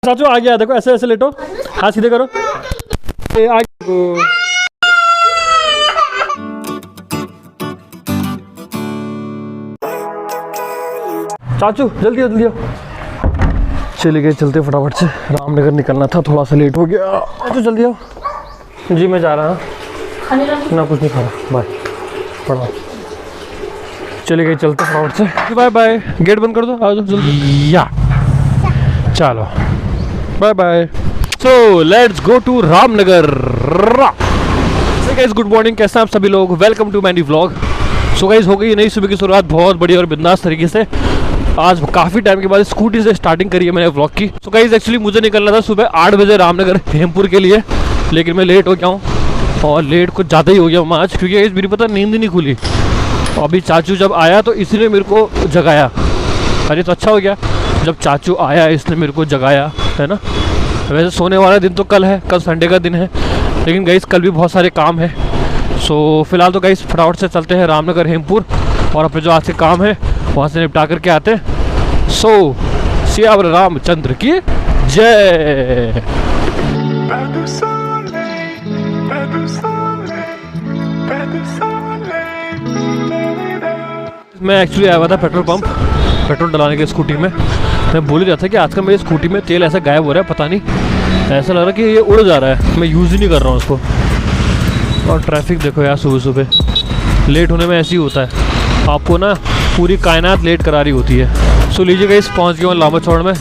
चाचू आ गया, देखो ऐसे ऐसे लेटो, हाथ सीधे करो, आगे को। चाचू जल्दी आओ जल्दी आओ। चले गए, चलते फटाफट से, रामनगर निकलना था, थोड़ा सा लेट हो गया। चाचू जल्दी आओ। जी मैं जा रहा हूँ ना, कुछ नहीं खाना, बाय पढ़ा। चले गए, चलते फटाफट से, बाय बाय। गेट बंद कर दो, आ जाओ जल्दी। या चलो bye bye. So let's go to Ramnagar. Guys good morning, कैसे हैं आप सभी लोग? Welcome to Mandy vlog. So guys हो गई नई सुबह की शुरुआत बहुत बढ़िया और बिंदास तरीके से। आज काफ़ी टाइम के बाद स्कूटी से स्टार्टिंग करी है मैंने व्लॉग की। सो गाइस एक्चुअली मुझे निकलना था सुबह 8 बजे रामनगर हेमपुर के लिए, लेकिन मैं लेट हो गया हूँ और लेट कुछ ज़्यादा ही हो गया हूँ आज, क्योंकि मेरी पता नींद ही नहीं खुली। अभी चाचू जब आया तो इसी ने मेरे को जगाया। अरे तो अच्छा हो गया जब चाचू आया इसने मेरे को जगाया, है ना। वैसे सोने वाला दिन तो कल है, कल संडे का दिन है, लेकिन गाइस कल भी बहुत सारे काम है। सो फिलहाल तो गाइस फटाफट से चलते हैं रामनगर हेमपुर और अपने जो आज से काम है वहाँ से निपटा करके आते हैं। सो सियावर रामचंद्र की जय। मैं एक्चुअली आया हुआ था पेट्रोल पंप पेट्रोल डलाने के स्कूटी में। मैं बोल ही रहा था कि आजकल मेरी स्कूटी में तेल ऐसा गायब हो रहा है, पता नहीं, ऐसा लग रहा है कि ये उड़ जा रहा है, मैं यूज़ ही नहीं कर रहा हूँ उसको। और ट्रैफिक देखो यार, सुबह सुबह लेट होने में ऐसे ही होता है, आपको ना पूरी कायनात लेट करा रही होती है। सो लीजिएगा, इस पहुँच गया हूँ लामा चौड़ में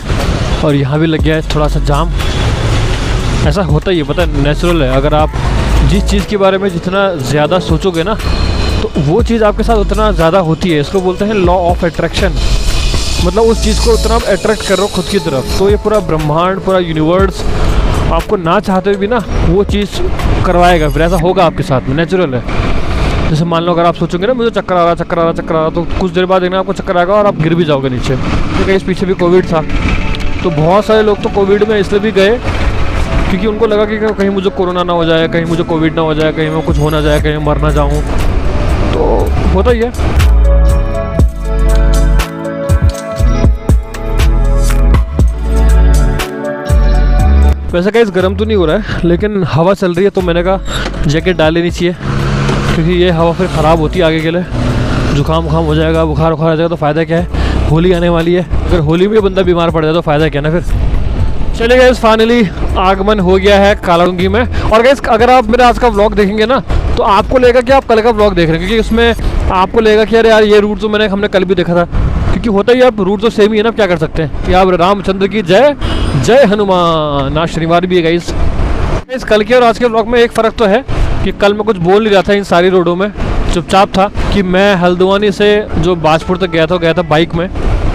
और यहाँ भी लग गया है थोड़ा सा जाम। ऐसा होता ही है, पता है, नेचुरल है। अगर आप जिस चीज़ के बारे में जितना ज़्यादा सोचोगे ना तो वो चीज़ आपके साथ उतना ज़्यादा होती है। इसको बोलते हैं लॉ ऑफ अट्रैक्शन। मतलब उस चीज़ को उतना आप अट्रैक्ट कर रहे हो खुद की तरफ, तो ये पूरा ब्रह्मांड, पूरा यूनिवर्स आपको ना चाहते हुए भी ना वो चीज़ करवाएगा, फिर ऐसा होगा आपके साथ में, नेचुरल है। जैसे मान लो अगर आप सोचोगे ना मुझे चक्कर आ रहा, तो कुछ देर बाद देखना आपको चक्कर आएगा और आप गिर भी जाओगे नीचे। क्योंकि इस पीछे भी कोविड था, तो बहुत सारे लोग तो कोविड में इसलिए भी गए क्योंकि उनको लगा कि कहीं मुझे कोरोना ना हो जाए, कहीं मुझे कोविड ना हो जाए, कहीं मैं कुछ हो ना जाए, कहीं मर ना जाऊँ। तो होता ही है। वैसे गाइस गर्म तो नहीं हो रहा है, लेकिन हवा चल रही है, तो मैंने कहा जैकेट डाल लेनी चाहिए, क्योंकि ये हवा फिर ख़राब होती है आगे के लिए। जुकाम हो जाएगा, बुखार आ जाएगा, तो फ़ायदा क्या है? होली आने वाली है, अगर होली में बंदा बीमार पड़ जाए तो फ़ायदा क्या ना फिर। चलिए गाइस फाइनली आगमन हो गया है कालाडूंगी में। और गाइस अगर आप मेरा आज का व्लॉग देखेंगे ना तो आपको लगेगा कि आप कल का व्लॉग देख रहे हैं, क्योंकि उसमें आपको लगेगा कि अरे यार ये रूट तो हमने कल भी देखा था, क्योंकि होता ही अब रूट तो सेम ही है ना, क्या कर सकते हैं। कि आप रामचंद्र की जय, जय हनुमान। आज शनिवार भी है गाइस। इस कल के और आज के व्लॉग में एक फ़र्क तो है कि कल मैं कुछ बोल नहीं रहा था इन सारी रोडों में, चुपचाप था। कि मैं हल्द्वानी से जो बाजपुर तक गया था बाइक में।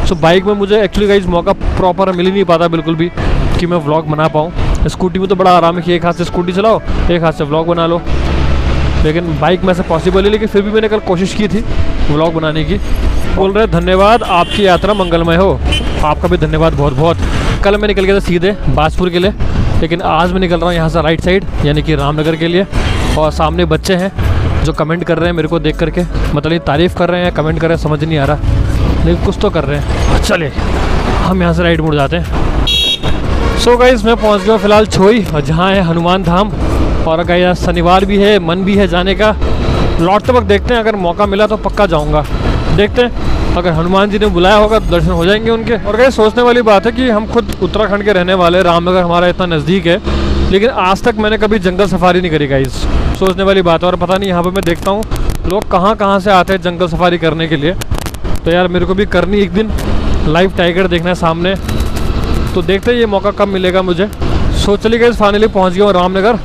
सो बाइक में मुझे एक्चुअली गाइस मौका प्रॉपर मिल ही नहीं पाता बिल्कुल भी कि मैं व्लॉग बना पाऊँ। स्कूटी में तो बड़ा आराम है कि एक हाथ से स्कूटी चलाओ, एक हाथ से व्लॉग बना लो, लेकिन बाइक में से पॉसिबल है। लेकिन फिर भी मैंने कल कोशिश की थी व्लॉग बनाने की। बोल रहे धन्यवाद, आपकी यात्रा मंगलमय हो। आपका भी धन्यवाद बहुत बहुत। कल मैं निकल गया था सीधे बाजपुर के लिए, लेकिन आज मैं निकल रहा हूँ यहाँ से राइट साइड, यानी कि रामनगर के लिए। और सामने बच्चे हैं जो कमेंट कर रहे हैं मेरे को देख करके, मतलब ये तारीफ़ कर रहे हैं, कमेंट कर रहे हैं, समझ नहीं आ रहा, लेकिन कुछ तो कर रहे हैं। चलिए हम यहाँ से राइट मुड़ जाते हैं। सो गाइस मैं पहुँच गया फ़िलहाल छोई, और जहाँ है हनुमान धाम। और गाइस शनिवार भी है, मन भी है जाने का। लौटते वक्त देखते हैं, अगर मौका मिला तो पक्का जाऊँगा। देखते हैं, अगर हनुमान जी ने बुलाया होगा तो दर्शन हो जाएंगे उनके। और गाइस सोचने वाली बात है कि हम खुद उत्तराखंड के रहने वाले, रामनगर हमारा इतना नज़दीक है, लेकिन आज तक मैंने कभी जंगल सफारी नहीं करी गाइस। सोचने वाली बात है। और पता नहीं यहाँ पर मैं देखता हूँ लोग कहाँ से आते हैं जंगल सफारी करने के लिए। तो यार मेरे को भी करनी एक दिन, लाइव टाइगर देखना है सामने। तो देखते हैं ये मौका कब मिलेगा मुझे। सो चलिए गाइस फाइनली पहुँच गया हूँ रामनगर,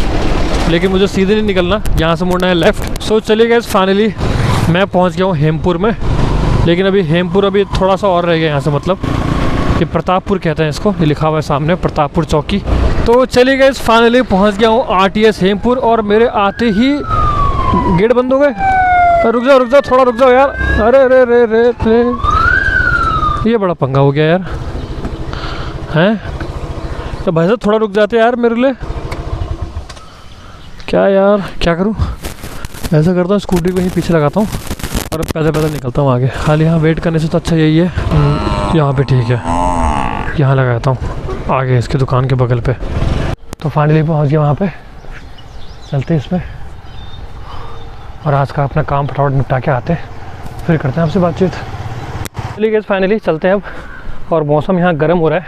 लेकिन मुझे सीधे नहीं निकलना, यहाँ से मुड़ना है लेफ़्ट। सो चलिए गाइस फाइनली मैं पहुँच गया हूँ हेमपुर में, लेकिन अभी हेमपुर अभी थोड़ा सा और रह गया यहाँ से, मतलब कि प्रतापपुर कहते हैं इसको, ये लिखा हुआ है सामने प्रतापपुर चौकी। तो चलिए गाइस फाइनली पहुँच गया हूँ RTS हेमपुर, और मेरे आते ही गेट बंद हो गए। रुक जाओ थोड़ा रुक जाओ यार। अरे रे रे रे रे, ये बड़ा पंगा हो गया यार, हैं? तो भाई साहब थोड़ा रुक जाते यार मेरे लिए। क्या यार, क्या करूँ? ऐसा करता हूँ स्कूटी को ही पीछे लगाता हूँ और पैदल निकलता हूँ आगे। खाली यहाँ वेट करने से तो अच्छा यही है। यहाँ पे ठीक है, यहाँ लगाता हूँ। आगे इसकी दुकान के बगल पे। तो फाइनली पहुंच गया वहाँ पे, चलते इसमें और आज का अपना काम फटाफट निपटा के आते, फिर करते हैं आपसे बातचीत। चलिए गाइस फाइनली चलते हैं अब, और मौसम यहाँ गर्म हो रहा है।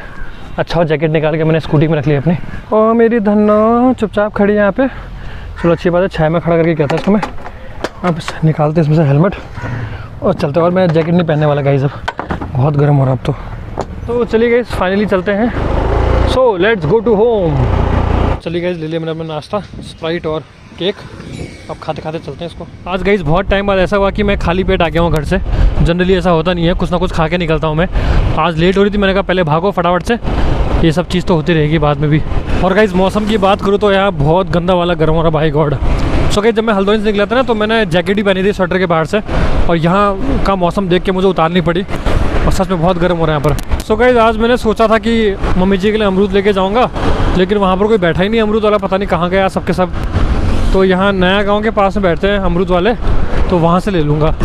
अच्छा हो जैकेट निकाल के मैंने स्कूटी में रख ली अपनी, और मेरी धन्नो चुपचाप खड़ी है यहाँ पे। चलो अच्छी बात है, छाया में खड़ा करके कहता है इसको मैं। अब निकालते इसमें से हेलमेट और चलते, और मैं जैकेट नहीं पहनने वाला गाइस, अब बहुत गर्म हो रहा अब तो चलिए गाइस फाइनली चलते हैं। So let's go to home. चलिए गाइस ले लिया मैंने अपना नाश्ता, स्प्राइट और केक। अब खाते खाते चलते हैं इसको। आज गाइस बहुत टाइम बाद ऐसा हुआ कि मैं खाली पेट आ गया हूँ घर से। जनरली ऐसा होता नहीं है, कुछ ना कुछ खा के निकलता हूँ मैं। आज लेट हो रही थी, मैंने कहा पहले भागो फटाफट से, ये सब चीज़ तो होती रहेगी बाद में भी। और गाइस मौसम की बात करूँ तो यहाँ बहुत गंदा वाला गर्म हो रहा भाई गॉड। सो गाइस जब मैं हल्द्वानी से निकला था ना, तो मैंने जैकेट ही पहनी थी स्वेटर के बाहर से, और यहाँ का मौसम देख के मुझे उतारनी पड़ी, और सच में बहुत गर्म हो रहा है यहाँ पर। सो गाइस आज मैंने सोचा था कि मम्मी जी के लिए अमरूद लेके जाऊँगा, लेकिन वहाँ पर कोई बैठा ही नहीं अमरूद वाला, पता नहीं कहाँ गया सबके सब। तो यहाँ नया गांव के पास में बैठते हैं अमरूद वाले, तो वहाँ से ले लूँगा।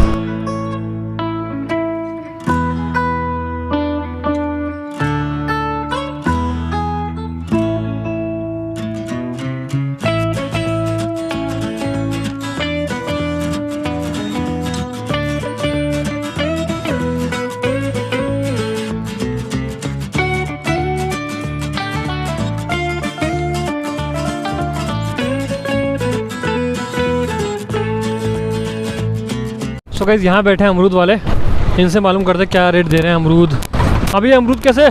सो गाइस यहाँ बैठे हैं अमरूद वाले, इनसे मालूम करते क्या रेट दे रहे हैं अमरूद। अभी अमरूद कैसे?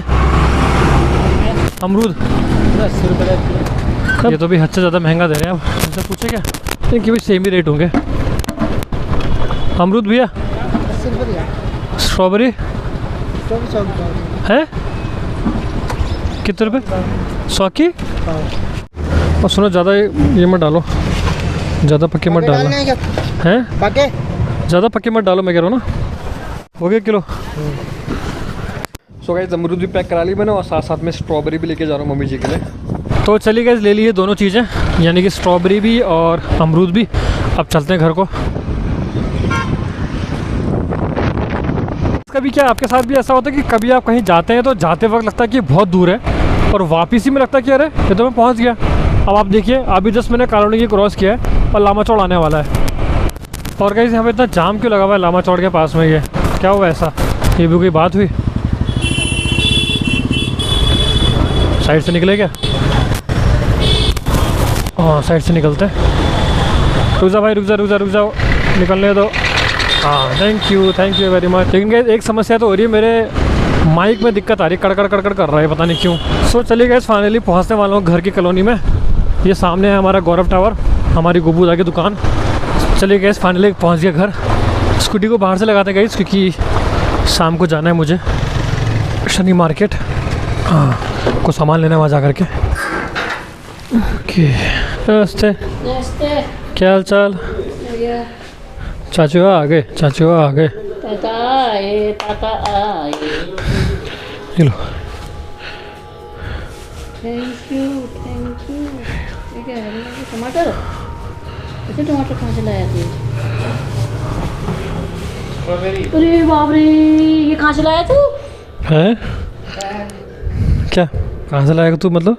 अमरूद 10 रुपये। ये तो भी हद से ज़्यादा महंगा दे रहे हैं। अब इनसे पूछे क्या, इनके भी सेम ही रेट होंगे। अमरूद भैया 80 रुपये। स्ट्रॉबेरी 100 है कितने रुपये? 100 की। और सुनो ज़्यादा ये मत डालो, ज़्यादा पक्के मत डालना हैं, पके ज़्यादा पक्के मत डालो, मैं कह रहा हूँ ना। हो गया किलो। सो गाइस अमरूद भी पैक करा ली मैंने, और साथ साथ में स्ट्रॉबेरी भी लेके जा रहा हूँ मम्मी जी के लिए। तो चलिए गाइस ले लिए दोनों चीज़ें, यानी कि स्ट्रॉबेरी भी और अमरूद भी। अब चलते हैं घर को। कभी क्या आपके साथ भी ऐसा होता है कि कभी आप कहीं जाते हैं तो जाते वक्त लगता है कि बहुत दूर है, और वापसी में लगता है कि अरे ये तो मैं पहुँच गया। अब आप देखिए अभी जस्ट मैंने कॉलोनी की क्रॉस किया है और लामा चौड़ आने वाला है। और गाइस यहाँ पे इतना जाम क्यों लगा हुआ है लामा चौड़ के पास में? ये क्या हुआ ऐसा? ये भी कोई बात हुई? साइड से निकले क्या? हाँ साइड से निकलते हैं। रुक जा भाई, रुक जाओ, निकलने दो। हाँ थैंक यू वेरी मच। लेकिन गाइस एक समस्या तो हो रही है, मेरे माइक में दिक्कत आ रही है, कड़कड़ कर रहा है, पता नहीं क्यों। सो चलिए गाइस फाइनली पहुँचने वाला हूँ घर की कॉलोनी में। ये सामने है हमारा गौरव टावर, हमारी गुब्बूदा की दुकान। चलिए गैस फाइनली पहुंच गया घर। स्कूटी को बाहर से लगाते हैं गैस, क्योंकि शाम को जाना है मुझे शनि मार्केट, हाँ कुछ सामान लेना वहाँ जा करके। ओके नमस्ते, क्या हाल चाल? चाचू आ गए, ताता आए। लो थैंक यू। ये क्या है? टमाटर? अच्छा टमाटर कहाँ से लाया तू? अरे बाप रे, ये कहाँ से लाया तू? है क्या? कहाँ से लाएगा तू? मतलब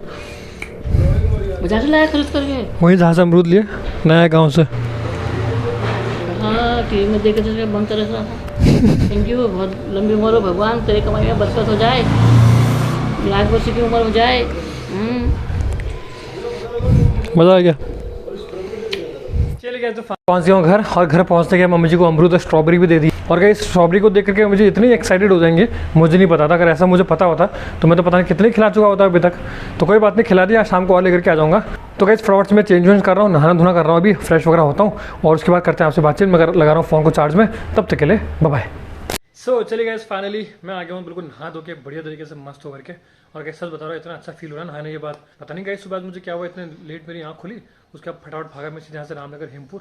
बाजार से लाया खरीद करके? वहीं जहाँ से अमरूद लिए, नया गांव से। हाँ टीवी में देखे थे बम तरह सा। थैंक यू, बहुत लंबी उम्र हो भगवान, तेरे कमाई में बरकत हो जाए, लाख वर्ष की उम्र हो जाए। मज़ा आ गया। चलिए तो पहुँच गया हूँ घर, और घर पहुँचते गया मम्मी जी को अमरूद और स्ट्रॉबेरी भी दे दी। और गाइस स्ट्रॉबेरी को देख करके मुझे इतनी एक्साइटेड हो जाएंगे, मुझे नहीं पता था। अगर ऐसा मुझे पता होता तो मैं तो पता नहीं कितने खिला चुका होता अभी तक। तो कोई बात नहीं, खिला दिया, शाम को और लेकर के आ जाऊँगा। तो गाइस फटाफट से मैं चेंज वेंज कर रहा हूँ, नहाना धोना कर रहा हूँ, अभी फ्रेश वगैरह होता हूँ, और उसके बाद करते हैं आपसे बातचीत। मैं लगा रहा हूँ फ़ोन को चार्ज में, तब तक के लिए बाय बाय। सो चलिए गाइस फाइनली मैं आ गया हूँ बिल्कुल नहा धो के बढ़िया तरीके से मस्त होकर के। और गाइस सच बता रहा हूँ इतना अच्छा फील हो रहा है नहाने के बाद, पता नहीं गाइस सुबह मुझे क्या हुआ, इतने लेट मेरी आँख खुली, उसके बाद फटाफट भागा मैं सीधे यहाँ से रामनगर हेमपुर।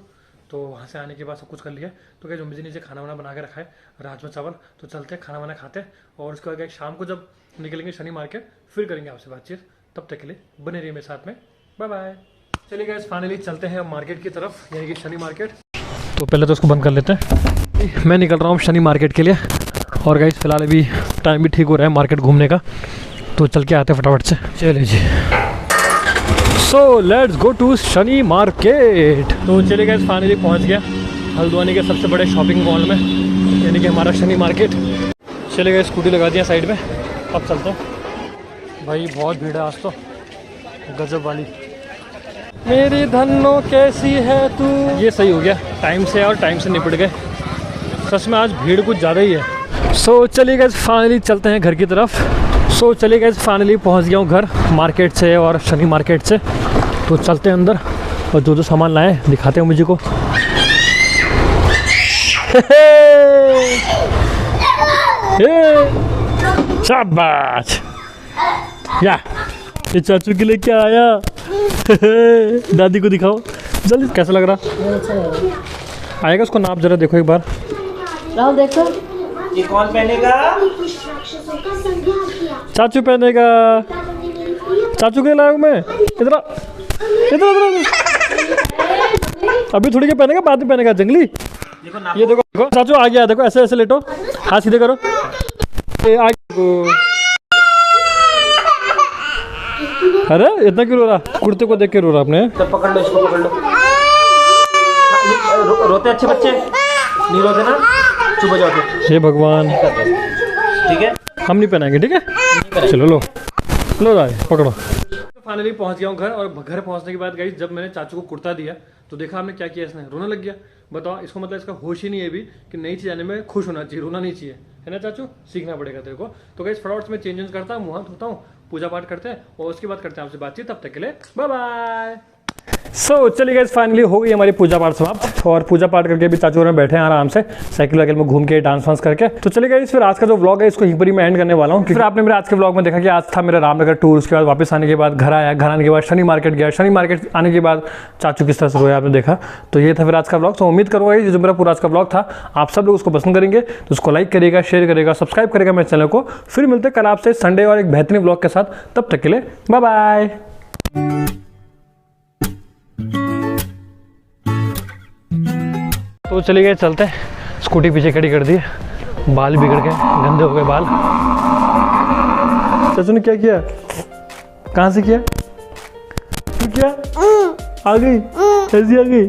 तो वहाँ से आने के बाद सब कुछ कर लिया। तो गाइस मम्मी जी ने नीचे खाना वाना बना के रखा है, राजमा चावल। तो चलते हैं खाना वाना खाते हैं, और उसके बाद शाम को जब निकलेंगे शनि मार्केट फिर करेंगे आपसे बातचीत। तब तक के लिए बने रहिए मेरे साथ में, बाय बाय। चलिए गाइस फाइनली चलते हैं मार्केट की तरफ, यानी कि शनि मार्केट। तो पहले तो उसको बंद कर लेते हैं। मैं निकल रहा हूँ शनि मार्केट के लिए, और गाइस फिलहाल अभी टाइम भी ठीक हो रहा है मार्केट घूमने का। तो चल के आते हैं फटाफट से। चलिए जी, so let's go to Shani market. तो चले गए, फाइनली पहुंच गया हल्द्वानी के सबसे बड़े शॉपिंग मॉल में, यानी कि हमारा शनि मार्केट। चले गए, स्कूटी लगा दिया साइड में, अब चलते हैं। भाई बहुत भीड़ है आज तो, गजब वाली। मेरी धन्नो कैसी है तू, ये सही हो गया टाइम से, और टाइम से निपट गए। सच में आज भीड़ कुछ ज़्यादा ही है। सो चलिए गए, फाइनली चलते हैं घर की तरफ। सो चलिए गए, फाइनली पहुंच गया हूँ घर मार्केट से और शनि मार्केट से। तो चलते हैं अंदर और जो जो सामान लाए दिखाते हैं मुझे को। शाबाश, या ये चाचू के लिए क्या आया। दादी को दिखाओ जल्दी, कैसा लग रहा आएगा, उसको नाप जरा देखो एक बार। राहुल देखो, ये कौन पहनेगा? चाचू पहनेगा। चाचू के लायक मैं इधर इधर अभी थोड़ी के पहनेगा, बाद में पहनेगा जंगली। ये देखो देखो चाचू आ गया, देखो ऐसे ऐसे लेटो, हाथ सीधे करो। अरे इतना क्यों रो रहा, कुर्ते को देख के रो रहा आपने। तब पकड़ लो इसको, पकड़ लो। रोते अच्छे बच्चे नहीं रोते ना, चुप हो जाओ। हे भगवान, ठीक है, हम नहीं पहनाएंगे, ठीक है। चलो लो लो दादी पकड़ो। फाइनली पहुंच गया हूँ घर, और घर पहुंचने के बाद गाइस जब मैंने चाचू को कुर्ता दिया तो देखा आपने क्या किया, इसने रोने लग गया। बताओ, इसको मतलब इसका होश ही नहीं है अभी कि नई चीज़ आने में खुश होना चाहिए, रोना नहीं चाहिए, है ना चाचू। सीखना पड़ेगा तेरे को। तो गाइस फटाफट में चेंजेस करता हूँ, मुँह धोता हूँ, पूजा पाठ करते हैं और उसके बाद करते हैं आपसे बातचीत। तब तक के लिए बाय बाय। सो चलिए गाइस, फाइनली हो गई हमारी पूजा पाठ समाप्त, और पूजा पाठ करके भी चाचू में बैठे हैं आराम से साइकिल वाइकिल में घूम के डांस वांस करके। तो चलिए गाइस, फिर आज का जो व्लॉग है इसको यहीं पर ही मैं एंड करने वाला हूँ। फिर आपने मेरे आज के व्लॉग में देखा कि आज था मेरा रामनगर टूर, उसके बाद वापस आने के बाद घर आया, घर आने के बाद शनि मार्केट गया, शनि मार्केट आने के बाद चाचू किस तरह से रोया आपने देखा। तो ये था फिर आज का व्लॉग। तो उम्मीद करूँगा ये जो मेरा पूरा आज का व्लॉग था आप सब लोग उसको पसंद करेंगे, तो उसको लाइक करेगा, शेयर करेगा, सब्सक्राइब करेगा मेरे चैनल को। फिर मिलते कल आपसे संडे और एक बेहतरीन व्लॉग के साथ, तब तक के लिए बाय बाय। तो चलिए गए, चलते हैं। स्कूटी पीछे खड़ी कर दी, बाल बिगड़ गए, गंदे हो गए बाल। चाचू ने क्या किया, कहाँ से किया, क्या आ गई, ऐसी आ गई।